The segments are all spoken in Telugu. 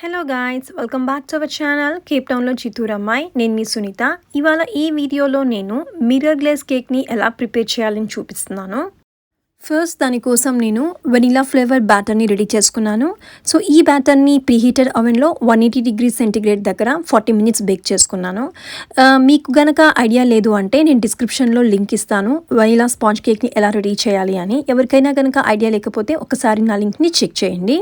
Hello guys, welcome back to our channel Cape టౌన్లో చిత్తూరు అమ్మాయి. నేను మీ సునీత. ఇవాళ ఈ వీడియోలో నేను మిర్రర్ గ్లేజ్ కేక్ని ఎలా ప్రిపేర్ చేయాలని చూపిస్తున్నాను. ఫస్ట్ దానికోసం నేను వెనిలా ఫ్లేవర్ బ్యాటర్ని రెడీ చేసుకున్నాను. సో ఈ బ్యాటర్ని ప్రీహీటెడ్ అవెన్లో 180°C దగ్గర 40 minutes బేక్ చేసుకున్నాను. మీకు గనక ఐడియా లేదు అంటే నేను డిస్క్రిప్షన్లో లింక్ ఇస్తాను, వెనిలా స్పాంజ్ కేక్ని ఎలా రెడీ చేయాలి అని. ఎవరికైనా కనుక ఐడియా లేకపోతే ఒకసారి నా లింక్ని చెక్ చేయండి.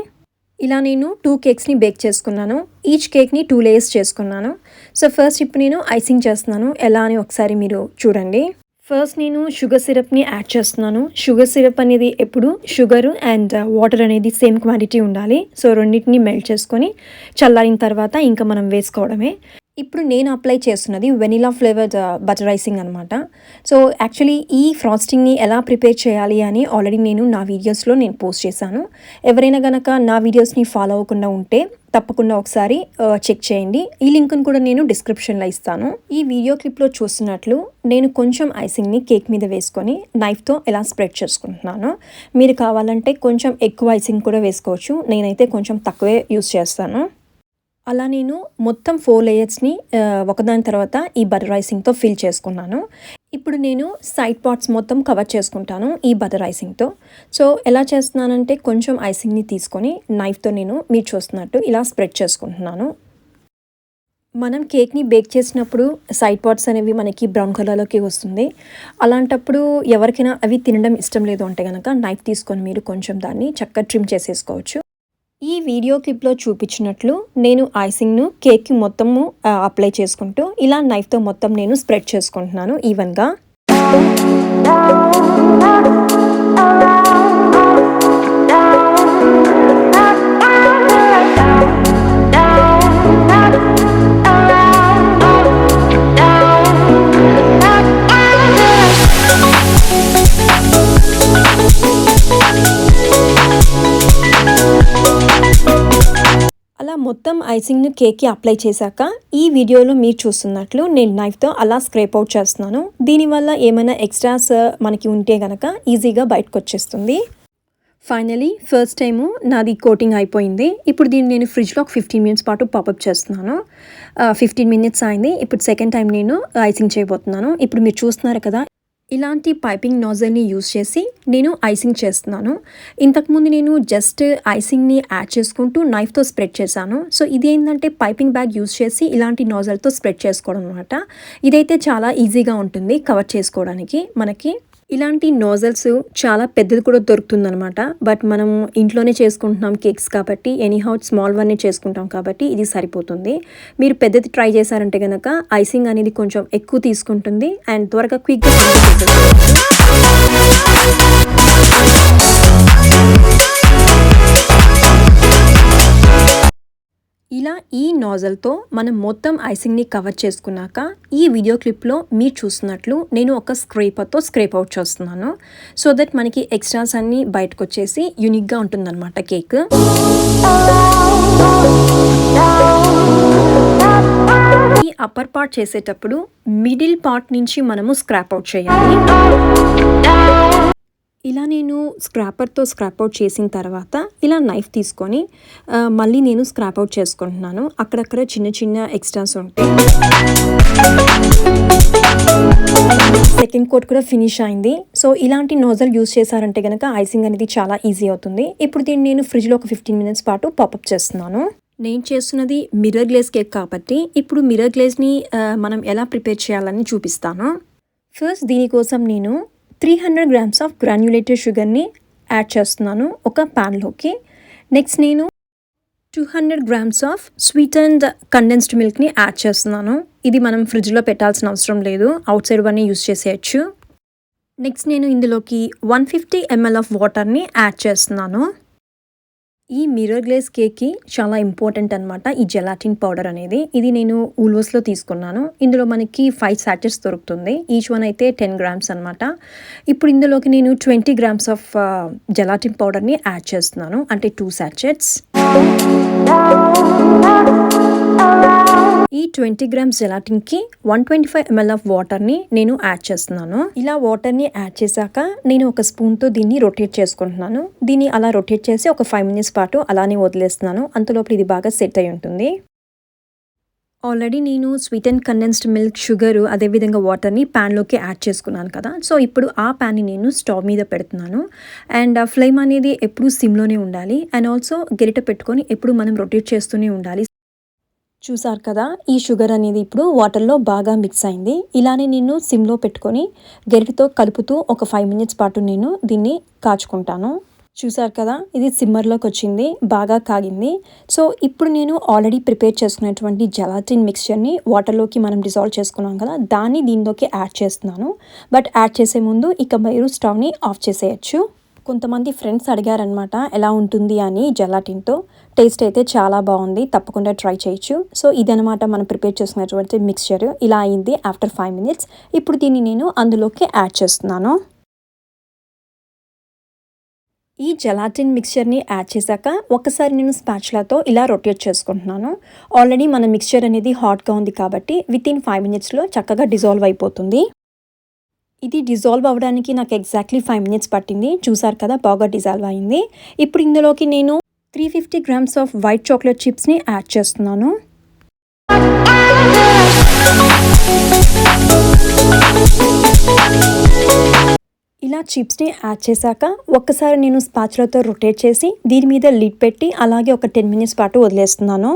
ఇలా నేను 2 కేక్స్ని బేక్ చేసుకున్నాను. ఈచ్ కేక్ని 2 layers చేసుకున్నాను. సో ఫస్ట్ ఇప్పుడు నేను ఐసింగ్ చేస్తున్నాను. ఎలా అని ఒకసారి మీరు చూడండి. ఫస్ట్ నేను షుగర్ సిరప్ని యాడ్ చేస్తున్నాను. షుగర్ సిరప్ అనేది ఎప్పుడు షుగర్ అండ్ వాటర్ అనేది సేమ్ క్వాంటిటీ ఉండాలి. సో రెండింటిని మెల్ట్ చేసుకొని చల్లారిన తర్వాత ఇంకా మనం వేసుకోవడమే. ఇప్పుడు నేను అప్లై చేస్తున్నది వెనిలా ఫ్లేవర్డ్ బటర్ ఐసింగ్ అనమాట. సో యాక్చువల్లీ ఈ ఫ్రాస్టింగ్ని ఎలా ప్రిపేర్ చేయాలి అని ఆల్రెడీ నేను నా వీడియోస్లో పోస్ట్ చేశాను. ఎవరైనా కనుక నా వీడియోస్ని ఫాలో అవ్వకుండా ఉంటే తప్పకుండా ఒకసారి చెక్ చేయండి. ఈ లింక్ను కూడా నేను డిస్క్రిప్షన్లో ఇస్తాను. ఈ వీడియో క్లిప్లో చూస్తున్నట్లు నేను కొంచెం ఐసింగ్ని కేక్ మీద వేసుకొని నైఫ్తో ఎలా స్ప్రెడ్ చేసుకుంటున్నాను. మీరు కావాలంటే కొంచెం ఎక్కువ ఐసింగ్ కూడా వేసుకోవచ్చు. నేనైతే కొంచెం తక్కువే యూస్ చేస్తాను. అలా నేను మొత్తం 4 layers ఒకదాని తర్వాత ఈ బటర్ ఐసింగ్తో ఫిల్ చేసుకున్నాను. ఇప్పుడు నేను సైడ్ పార్ట్స్ మొత్తం కవర్ చేసుకుంటాను ఈ బటర్ ఐసింగ్తో. సో ఎలా చేస్తున్నానంటే కొంచెం ఐసింగ్ని తీసుకొని నైఫ్తో మీరు చూస్తున్నట్టు ఇలా స్ప్రెడ్ చేసుకుంటున్నాను. మనం కేక్ని బేక్ చేసినప్పుడు సైడ్ పార్ట్స్ అనేవి మనకి బ్రౌన్ కలర్లోకి వస్తుంది. అలాంటప్పుడు ఎవరికైనా అవి తినడం ఇష్టం లేదు అంటే కనుక నైఫ్ తీసుకొని మీరు కొంచెం దాన్ని చక్కగా ట్రిమ్ చేసేసుకోవచ్చు. ఈ వీడియో క్లిప్లో చూపించినట్లు నేను ఐసింగ్ను కేక్కి మొత్తము అప్లై చేసుకుంటూ ఇలా నైఫ్తో మొత్తం నేను స్ప్రెడ్ చేసుకుంటున్నాను ఈవెన్గా. మొత్తం ఐసింగ్ను కేక్కి అప్లై చేశాక ఈ వీడియోలో మీరు చూస్తున్నట్లు నేను నైఫ్తో అలా స్క్రేప్ అవుట్ చేస్తున్నాను. దీనివల్ల ఏమైనా ఎక్స్ట్రాస్ మనకి ఉంటే కనుక ఈజీగా బయటకు వచ్చేస్తుంది. ఫైనలీ ఫస్ట్ టైము నాది కోటింగ్ అయిపోయింది. ఇప్పుడు దీన్ని నేను ఫ్రిడ్జ్లో ఒక 15 minutes పాటు పాపప్ చేస్తున్నాను. 15 minutes అయింది. ఇప్పుడు సెకండ్ టైం నేను ఐసింగ్ చేయబోతున్నాను. ఇప్పుడు మీరు చూస్తున్నారు కదా, ఇలాంటి పైపింగ్ నాజల్ని యూజ్ చేసి నేను ఐసింగ్ చేస్తున్నాను. ఇంతకుముందు నేను జస్ట్ ఐసింగ్ని యాడ్ చేసుకుంటూ నైఫ్తో స్ప్రెడ్ చేశాను. సో ఇది ఏంటంటే పైపింగ్ బ్యాగ్ యూజ్ చేసి ఇలాంటి నాజల్తో స్ప్రెడ్ చేసుకోవడం అనమాట. ఇదైతే చాలా ఈజీగా ఉంటుంది కవర్ చేసుకోవడానికి. మనకి ఇలాంటి నోజల్స్ చాలా పెద్దది కూడా దొరుకుతుందనమాట. బట్ మనం ఇంట్లోనే చేసుకుంటున్నాం కేక్స్ కాబట్టి, ఎనీహౌ స్మాల్ వన్నే చేసుకుంటాం కాబట్టి ఇది సరిపోతుంది. మీరు పెద్దది ట్రై చేశారంటే కనుక ఐసింగ్ అనేది కొంచెం ఎక్కువ తీసుకుంటుంది అండ్ త్వరగా క్విక్గా ఇలా ఈ నాజల్తో మనం మొత్తం ఐసింగ్ని కవర్ చేసుకున్నాక ఈ వీడియో క్లిప్లో మీరు చూస్తున్నట్లు నేను ఒక స్క్రేపర్తో స్క్రేప్ అవుట్ చేస్తున్నాను. సో దట్ మనకి ఎక్స్ట్రాస్ అన్నీ బయటకు వచ్చేసి యూనిక్గా ఉంటుందన్నమాట కేక్. ఈ అప్పర్ పార్ట్ చేసేటప్పుడు మిడిల్ పార్ట్ నుంచి మనము స్క్రాప్ అవుట్ చేయాలి. ఇలా నేను స్క్రాపర్తో స్క్రాప్ అవుట్ చేసిన తర్వాత ఇలా నైఫ్ తీసుకొని మళ్ళీ నేను స్క్రాప్ అవుట్ చేసుకుంటున్నాను. అక్కడక్కడ చిన్న చిన్న ఎక్స్ట్రాస్ ఉంటాయి. సెకండ్ కోట్ కూడా ఫినిష్ అయింది. సో ఇలాంటి నోజల్ యూజ్ చేశారంటే కనుక ఐసింగ్ అనేది చాలా ఈజీ అవుతుంది. ఇప్పుడు దీన్ని నేను ఫ్రిడ్జ్లో ఒక 15 minutes పాటు పాపప్ చేస్తున్నాను. నేను చేస్తున్నది మిర్రర్ గ్లేజ్ కేక్ కాబట్టి ఇప్పుడు మిర్రర్ గ్లేజ్ని మనం ఎలా ప్రిపేర్ చేయాలని చూపిస్తాను. ఫస్ట్ దీనికోసం నేను 300 grams ఆఫ్ గ్రాన్యులేటెడ్ షుగర్ని యాడ్ చేస్తున్నాను ఒక ప్యాన్లోకి. నెక్స్ట్ నేను 200 grams of sweet and condensed మిల్క్ని యాడ్ చేస్తున్నాను. ఇది మనం ఫ్రిడ్జ్లో పెట్టాల్సిన అవసరం లేదు, అవుట్ సైడ్ వన్నీ యూస్ చేసేయచ్చు. నెక్స్ట్ నేను ఇందులోకి 150 ml ఆఫ్ వాటర్ని యాడ్ చేస్తున్నాను. ఈ మిర్రర్ గ్లేజ్ కేక్కి చాలా ఇంపార్టెంట్ అనమాట ఈ జెలాటిన్ పౌడర్ అనేది. ఇది నేను ఊల్వోస్లో తీసుకున్నాను. ఇందులో మనకి 5 sachets దొరుకుతుంది. ఈచ్ వన్ అయితే 10 grams అనమాట. ఇప్పుడు ఇందులోకి నేను 20 grams ఆఫ్ జెలాటిన్ పౌడర్ని యాడ్ చేస్తున్నాను, అంటే 2 sachets. ఈ 20 గ్రామ్స్ జెలాటిన్కి 125 ml ఆఫ్ వాటర్ని నేను యాడ్ చేస్తున్నాను. ఇలా వాటర్ని యాడ్ చేశాక నేను ఒక స్పూన్తో దీన్ని రొటేట్ చేసుకుంటున్నాను. దీన్ని అలా రొటేట్ చేసి ఒక 5 minutes పాటు అలానే వదిలేస్తున్నాను. అంతలోపు ఇది బాగా సెట్ అయి ఉంటుంది. ఆల్రెడీ నేను sweet and condensed milk, sugar, అదేవిధంగా వాటర్ని ప్యాన్లోకి యాడ్ చేసుకున్నాను కదా. సో ఇప్పుడు ఆ ప్యాన్ని నేను స్టవ్ మీద పెడుతున్నాను. అండ్ ఫ్లేమ్ అనేది ఎప్పుడు సిమ్లోనే ఉండాలి. అండ్ ఆల్సో గరిటె పెట్టుకొని ఎప్పుడు మనం రొటేట్ చేస్తూనే ఉండాలి. చూసారు కదా, ఈ షుగర్ అనేది ఇప్పుడు వాటర్లో బాగా మిక్స్ అయింది. ఇలానే నేను సిమ్లో పెట్టుకొని గరిటెతో కలుపుతూ ఒక 5 minutes పాటు నేను దీన్ని కాచుకుంటాను. చూసారు కదా, ఇది సిమ్మర్లోకి వచ్చింది, బాగా కాగింది. సో ఇప్పుడు నేను ఆల్రెడీ ప్రిపేర్ చేసుకున్నటువంటి జెలాటిన్ మిక్స్చర్ని వాటర్లోకి మనం డిజాల్వ్ చేసుకున్నాం కదా, దాన్ని దీనిలోకి యాడ్ చేస్తున్నాను. బట్ యాడ్ చేసే ముందు ఇక మీరు స్టవ్ని ఆఫ్ చేసేయచ్చు. కొంతమంది ఫ్రెండ్స్ అడిగారనమాట ఎలా ఉంటుంది అని జెలాటిన్తో. టేస్ట్ అయితే చాలా బాగుంది, తప్పకుండా ట్రై చేయొచ్చు. సో ఇదనమాట మనం ప్రిపేర్ చేసుకున్నటువంటి మిక్స్చర్. ఇలా అయింది ఆఫ్టర్ 5 minutes. ఇప్పుడు దీన్ని నేను అందులోకి యాడ్ చేస్తున్నాను. ఈ జెలాటిన్ మిక్స్చర్ని యాడ్ చేశాక ఒకసారి నేను స్పాచులాతో ఇలా రొటేట్ చేసుకుంటున్నాను. ఆల్రెడీ మన మిక్స్చర్ అనేది హాట్గా ఉంది కాబట్టి వితిన్ 5 minutesలో చక్కగా డిజాల్వ్ అయిపోతుంది. ఇది డిజాల్వ్ అవ్వడానికి నాకు ఎగ్జాక్ట్లీ 5 minutes పట్టింది. చూసారు కదా, బాగా డిజాల్వ్ అయింది. ఇప్పుడు ఇందులోకి నేను 350 grams ఆఫ్ వైట్ చాక్లెట్ చిప్స్ని యాడ్ చేస్తున్నాను. ఇలా చిప్స్ని యాడ్ చేశాక ఒక్కసారి నేను స్పాచులాతో రొటేట్ చేసి దీని మీద లిడ్ పెట్టి అలాగే ఒక 10 minutes పాటు వదిలేస్తున్నాను.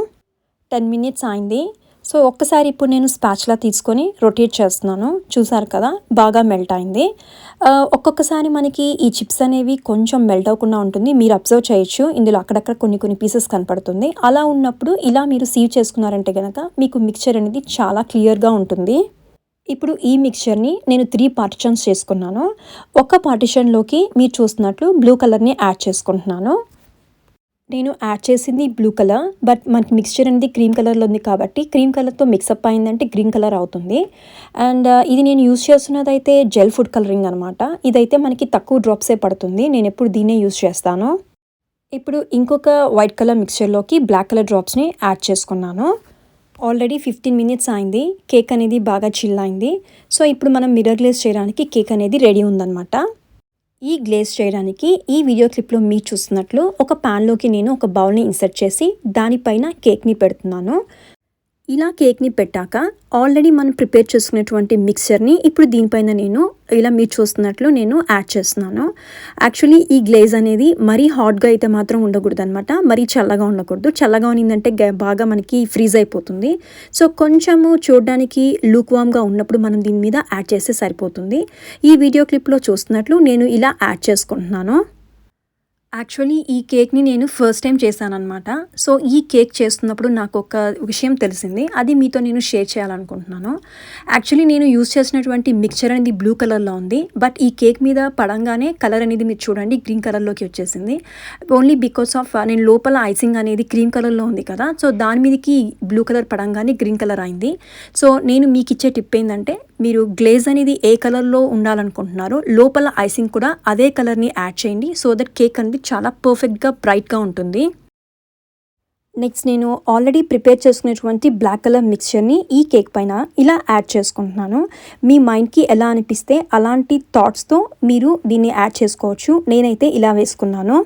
10 minutes అయింది. సో ఒక్కసారి ఇప్పుడు నేను స్పాచులా తీసుకొని రొటేట్ చేస్తున్నాను. చూసారు కదా, బాగా మెల్ట్ అయింది. ఒక్కొక్కసారి మనకి ఈ చిప్స్ అనేవి కొంచెం మెల్ట్ అవ్వకుండా ఉంటుంది. మీరు అబ్జర్వ్ చేయొచ్చు, ఇందులో అక్కడక్కడ కొన్ని పీసెస్ కనపడుతుంది. అలా ఉన్నప్పుడు ఇలా మీరు సీవ్ చేసుకున్నారంటే కనుక మీకు మిక్చర్ అనేది చాలా క్లియర్గా ఉంటుంది. ఇప్పుడు ఈ మిక్చర్ని నేను 3 పార్టిషన్స్ చేసుకున్నాను. ఒక పార్టిషన్లోకి మీరు చూస్తున్నట్లు బ్లూ కలర్ని యాడ్ చేసుకుంటున్నాను. నేను యాడ్ చేసింది బ్లూ కలర్, బట్ మనకి మిక్స్చర్ అనేది క్రీమ్ కలర్లో ఉంది కాబట్టి క్రీమ్ కలర్తో మిక్సప్ అయిందంటే గ్రీన్ కలర్ అవుతుంది. అండ్ ఇది నేను యూస్ చేస్తున్నది అయితే జెల్ ఫుడ్ కలరింగ్ అనమాట. ఇదైతే మనకి తక్కువ డ్రాప్సే పడుతుంది. నేను ఎప్పుడు దీన్నే యూస్ చేస్తాను. ఇప్పుడు ఇంకొక వైట్ కలర్ మిక్స్చర్లోకి బ్లాక్ కలర్ డ్రాప్స్ని యాడ్ చేసుకున్నాను. ఆల్రెడీ 15 minutes అయింది. కేక్ అనేది బాగా చిల్ అయింది. సో ఇప్పుడు మనం మిర్రర్ గ్లేజ్ చేయడానికి కేక్ అనేది రెడీ ఉందన్నమాట. ఈ గ్లేజ్ చేయడానికి ఈ వీడియో క్లిప్లో మీరు చూస్తున్నట్లు ఒక ప్యాన్లోకి నేను ఒక బౌల్ని ఇన్సర్ట్ చేసి దానిపైన కేక్ని పెడుతున్నాను. ఇలా కేక్ని పెట్టాక ఆల్రెడీ మనం ప్రిపేర్ చేసుకునేటువంటి మిక్చర్ని ఇప్పుడు దీనిపైన నేను ఇలా మీరు చూస్తున్నట్లు నేను యాడ్ చేస్తున్నాను. యాక్చువల్లీ ఈ గ్లేజ్ అనేది మరీ హాట్గా అయితే మాత్రం ఉండకూడదు అనమాట, మరీ చల్లగా ఉండకూడదు. చల్లగా ఉన్నిందంటే బాగా మనకి ఫ్రీజ్ అయిపోతుంది. సో కొంచెము చూడడానికి లూక్ వామ్గా ఉన్నప్పుడు మనం దీని మీద యాడ్ చేస్తే సరిపోతుంది. ఈ వీడియో క్లిప్లో చూస్తున్నట్లు నేను ఇలా యాడ్ చేసుకుంటున్నాను. యాక్చువల్లీ ఈ కేక్ని నేను ఫస్ట్ టైం చేశానన్నమాట. సో ఈ కేక్ చేస్తున్నప్పుడు నాకు ఒక విషయం తెలిసింది, అది మీతో నేను షేర్ చేయాలనుకుంటున్నాను. యాక్చువల్లీ నేను యూజ్ చేసినటువంటి మిక్చర్ అనేది బ్లూ కలర్లో ఉంది, బట్ ఈ కేక్ మీద పడంగానే కలర్ అనేది మీరు చూడండి గ్రీన్ కలర్లోకి వచ్చేసింది. ఓన్లీ బికాస్ ఆఫ్ నేను లోపల ఐసింగ్ అనేది క్రీమ్ కలర్లో ఉంది కదా, సో దాని మీదకి బ్లూ కలర్ పడంగానే గ్రీన్ కలర్ అయింది. సో నేను మీకు ఇచ్చే టిప్ ఏంటంటే, మీరు గ్లేజ్ అనేది ఏ కలర్లో ఉండాలనుకుంటున్నారో లోపల ఐసింగ్ కూడా అదే కలర్ని యాడ్ చేయండి. సో దట్ కేక్ అనేది చాలా పర్ఫెక్ట్గా బ్రైట్గా ఉంటుంది. నెక్స్ట్ నేను ఆల్రెడీ ప్రిపేర్ చేసుకునేటువంటి బ్లాక్ కలర్ మిక్స్చర్ని ఈ కేక్ పైన ఇలా యాడ్ చేసుకుంటున్నాను. మీ మైండ్కి ఎలా అనిపిస్తే అలాంటి థాట్స్తో మీరు దీన్ని యాడ్ చేసుకోవచ్చు. నేనైతే ఇలా వేసుకున్నాను.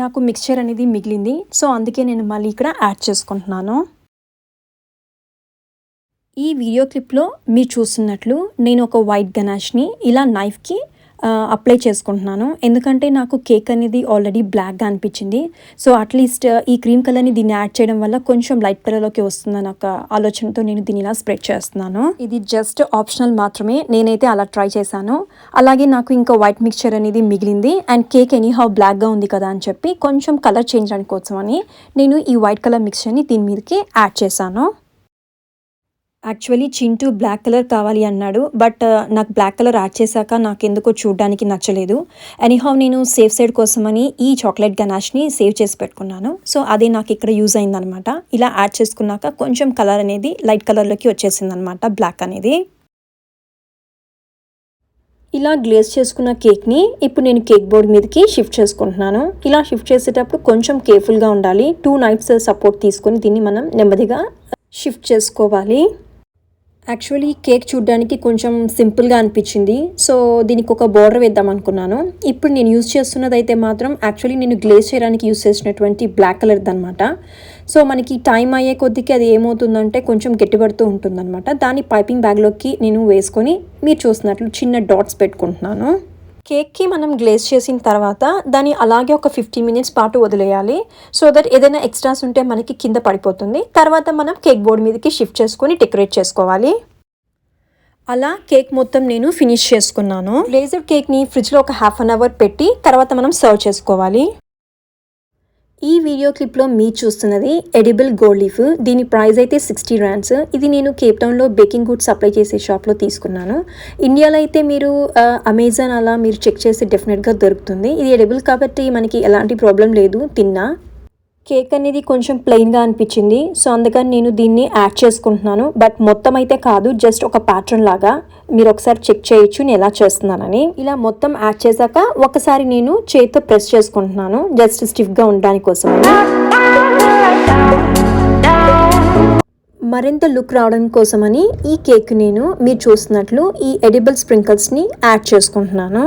నాకు మిక్స్చర్ అనేది మిగిలింది, సో అందుకే నేను మళ్ళీ ఇక్కడ యాడ్ చేసుకుంటున్నాను. ఈ వీడియో క్లిప్లో మీరు చూస్తున్నట్లు నేను ఒక వైట్ గనాష్ని ఇలా నైఫ్కి అప్లై చేసుకుంటున్నాను. ఎందుకంటే నాకు కేక్ అనేది ఆల్రెడీ బ్లాక్గా అనిపించింది. సో అట్లీస్ట్ ఈ క్రీమ్ కలర్ని దీన్ని యాడ్ చేయడం వల్ల కొంచెం లైట్ కలర్లోకి వస్తుందని ఒక ఆలోచనతో నేను దీన్ని ఇలా స్ప్రెడ్ చేస్తున్నాను. ఇది జస్ట్ ఆప్షనల్ మాత్రమే, నేనైతే అలా ట్రై చేశాను. అలాగే నాకు ఇంకా వైట్ మిక్చర్ అనేది మిగిలింది అండ్ కేక్ ఎనీహౌ బ్లాక్గా ఉంది కదా అని చెప్పి కొంచెం కలర్ చేంజ్ అని కోసమని నేను ఈ వైట్ కలర్ మిక్చర్ని దీని మీదకి యాడ్ చేశాను. యాక్చువల్లీ చింటూ బ్లాక్ కలర్ కావాలి అన్నాడు, బట్ నాకు బ్లాక్ కలర్ యాడ్ చేశాక నాకు ఎందుకో చూడడానికి నచ్చలేదు. ఎనీహౌ నేను సేఫ్ సైడ్ కోసమని ఈ చాక్లెట్ గనాష్ని సేవ్ చేసి పెట్టుకున్నాను. సో అదే నాకు ఇక్కడ యూజ్ అయిందనమాట. ఇలా యాడ్ చేసుకున్నాక కొంచెం కలర్ అనేది లైట్ కలర్లోకి వచ్చేసింది అనమాట, బ్లాక్ అనేది. ఇలా గ్లేజ్ చేసుకున్న కేక్ని ఇప్పుడు నేను కేక్ బోర్డ్ మీదకి షిఫ్ట్ చేసుకుంటున్నాను. ఇలా షిఫ్ట్ చేసేటప్పుడు కొంచెం కేర్ఫుల్గా ఉండాలి. 2 నైఫ్స్ సపోర్ట్ తీసుకొని దీన్ని మనం నెమ్మదిగా షిఫ్ట్ చేసుకోవాలి. యాక్చువల్లీ కేక్ చూడడానికి కొంచెం సింపుల్గా అనిపించింది, సో దీనికి ఒక బోర్డర్ వేద్దాం అనుకున్నాను. ఇప్పుడు నేను యూజ్ చేస్తున్నది అయితే మాత్రం యాక్చువల్లీ నేను గ్లేజ్ చేయడానికి యూజ్ చేసినటువంటి బ్లాక్ కలర్ది అనమాట. సో మనకి టైం అయ్యే కొద్దికి అది ఏమవుతుందంటే కొంచెం గట్టిపడుతూ ఉంటుందన్నమాట. దాన్ని పైపింగ్ బ్యాగ్లోకి నేను వేసుకొని మీరు చూస్తున్నట్లు చిన్న డాట్స్ పెట్టుకుంటున్నాను. కేక్కి మనం గ్లేజ్ చేసిన తర్వాత దాన్ని అలాగే ఒక 15 మినిట్స్ పాటు వదిలేయాలి. సో దట్ ఏదైనా ఎక్స్ట్రాస్ ఉంటే మనకి కింద పడిపోతుంది. తర్వాత మనం కేక్ బోర్డ్ మీదకి షిఫ్ట్ చేసుకొని డెకరేట్ చేసుకోవాలి. అలా కేక్ మొత్తం నేను ఫినిష్ చేసుకున్నాను. గ్లేజ్డ్ కేక్ని ఫ్రిడ్జ్లో ఒక ½ అన్ అవర్ పెట్టి తర్వాత మనం సర్వ్ చేసుకోవాలి. ఈ వీడియో క్లిప్లో మీరు చూస్తున్నది ఎడిబుల్ గోల్డ్ లీఫ్. దీని ప్రైస్ అయితే 60 rands. ఇది నేను కేప్ టౌన్లో బేకింగ్ గుడ్స్ సప్లై చేసే షాప్లో తీసుకున్నాను. ఇండియాలో అయితే మీరు అమెజాన్ అలా మీరు చెక్ చేసి డెఫినెట్గా దొరుకుతుంది. ఇది ఎడిబుల్ కాబట్టి మనకి ఎలాంటి ప్రాబ్లం లేదు తిన్నా. కేక్ అనేది కొంచెం ప్లెయిన్గా అనిపించింది, సో అందుకని నేను దీన్ని యాడ్ చేసుకుంటున్నాను. బట్ మొత్తం అయితే కాదు, జస్ట్ ఒక ప్యాటర్న్ లాగా. మీరు ఒకసారి చెక్ చేయొచ్చు నేను ఎలా చేస్తున్నానని. ఇలా మొత్తం యాడ్ చేశాక ఒకసారి నేను చేతితో ప్రెస్ చేసుకుంటున్నాను, జస్ట్ స్టిఫ్గా ఉండడానికి కోసం. మరింత లుక్ రావడం కోసమని ఈ కేక్ నేను మీరు చూస్తున్నట్లు ఈ ఎడిబుల్ స్ప్రింకిల్స్ని యాడ్ చేసుకుంటున్నాను.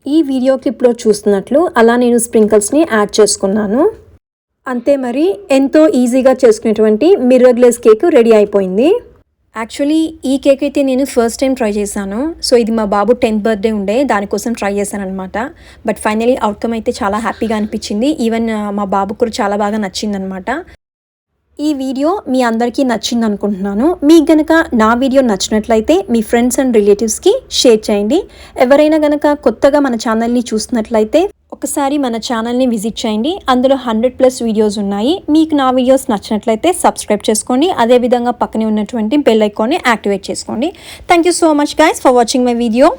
ఈ వీడియో క్లిప్లో చూస్తున్నట్లు అలా నేను స్ప్రింకిల్స్ని యాడ్ చేసుకున్నాను. అంతే, మరి ఎంతో ఈజీగా చేసుకునేటువంటి మిర్రర్ గ్లేజ్ కేక్ రెడీ అయిపోయింది. యాక్చువల్లీ ఈ కేక్ అయితే నేను ఫస్ట్ టైం ట్రై చేశాను. సో ఇది మా బాబు 10th బర్త్డే ఉండే, దానికోసం ట్రై చేశాను అనమాట. బట్ ఫైనలీ అవుట్కమ్ అయితే చాలా హ్యాపీగా అనిపించింది. ఈవెన్ మా బాబుకు కూడా చాలా బాగా నచ్చిందనమాట. ఈ వీడియో మీ అందరికీ నచ్చింది అనుకుంటున్నాను. మీకు గనక నా వీడియో నచ్చినట్లయితే మీ ఫ్రెండ్స్ అండ్ రిలేటివ్స్కి షేర్ చేయండి. ఎవరైనా గనక కొత్తగా మన ఛానల్ని చూస్తున్నట్లయితే ఒకసారి మన ఛానల్ని విజిట్ చేయండి. అందులో 100+ వీడియోస్ ఉన్నాయి. మీకు నా వీడియోస్ నచ్చినట్లయితే సబ్స్క్రైబ్ చేసుకోండి. అదేవిధంగా పక్కనే ఉన్నటువంటి బెల్ ఐకాన్ని యాక్టివేట్ చేసుకోండి. Thank you so much guys for watching my video.